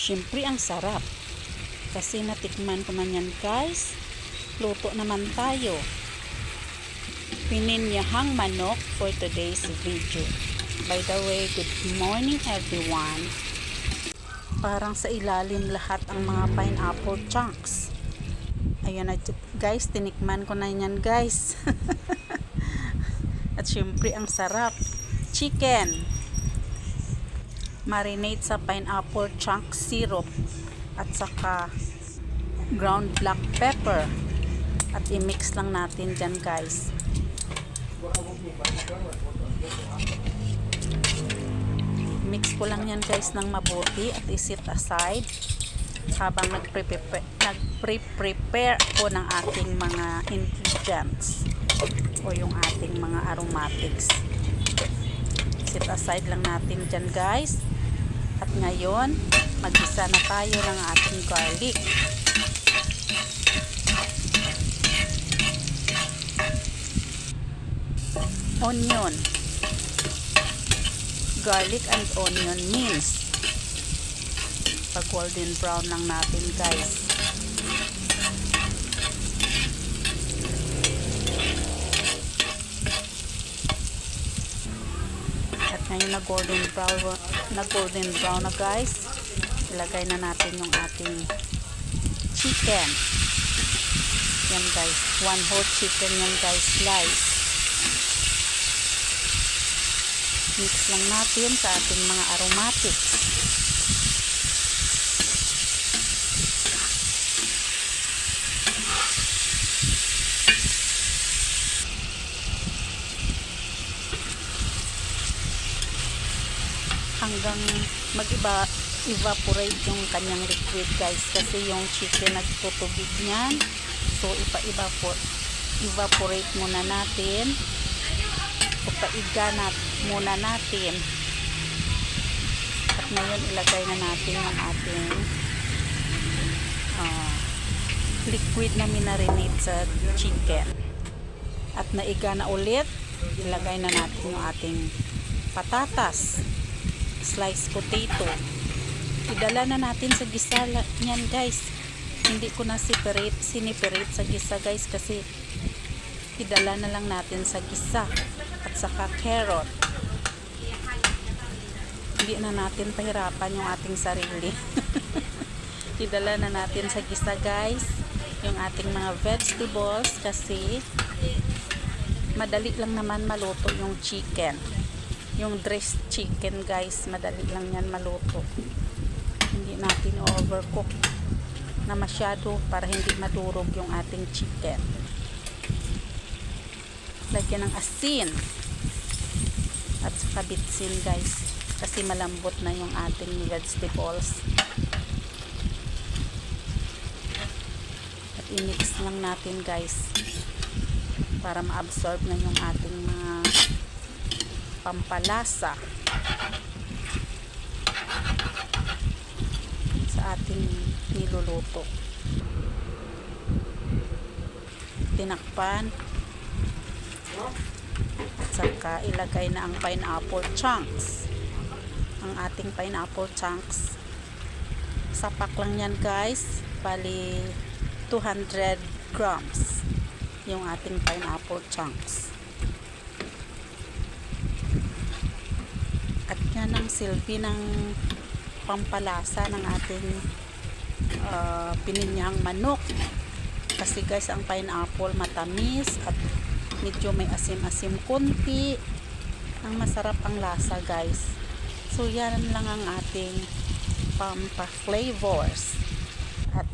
Siyempre ang sarap. Kasi natikman ko man yan guys. Luto naman tayo. Pininyahang manok for today's video. By the way, good morning everyone. Parang sa ilalim lahat ang mga pineapple chunks. Ayun na guys, tinikman ko na yan guys. At syempre ang sarap. Chicken. Marinate sa pineapple chunk syrup at saka ground black pepper. At i-mix lang natin dyan guys. Mix ko lang yan guys ng mabuti at i-set aside habang nagpre-prepare ako ng ating mga ingredients o yung ating mga aromatics. Set aside lang natin dyan guys. At ngayon mag-isa na tayo ng ating garlic. Onion. Garlic and onion minced. Pag golden brown lang natin guys. At ngayon na golden brown na guys, ilagay na natin yung ating chicken. Yan guys, 1 whole chicken yan guys, slice. Mix lang natin sa ating mga aromatics. Hanggang mag-evaporate yung kanyang liquid guys, kasi yung chicken nagtutubig niyan. So evaporate muna natin o paiganat muna natin. At ngayon ilagay na natin ang ating liquid na minarinate sa chicken. At naiga na ulit, ilagay na natin yung ating patatas, sliced potato. Idala na natin sa gisa niyan guys. Hindi ko na siniperate sa gisa guys, kasi idala na lang natin sa gisa. At saka carrot. Hindi na natin pahirapan yung ating sarili. Idala na natin sa gisa guys yung ating mga vegetables, kasi madali lang naman maluto yung chicken. Yung dressed chicken guys, madali lang yan maluto. Hindi natin overcook na masyado para hindi madurog yung ating chicken. Lagyan ng asin at saka bitsin guys, kasi malambot na yung ating vegetables. At i-mix lang natin guys para ma-absorb na yung ating mga pampalasa sa ating niluluto. Tinakpan at saka ilagay na ang pineapple chunks. Ang ating pineapple chunks, sapak lang yan guys, bali 200 grams yung ating pineapple chunks. At yan ang silbi ng pampalasa ng ating pininyahang manok, kasi guys ang pineapple matamis at medyo may asim-asim kunti. Ang masarap ang lasa guys. So yan lang ang ating pampa-flavors. At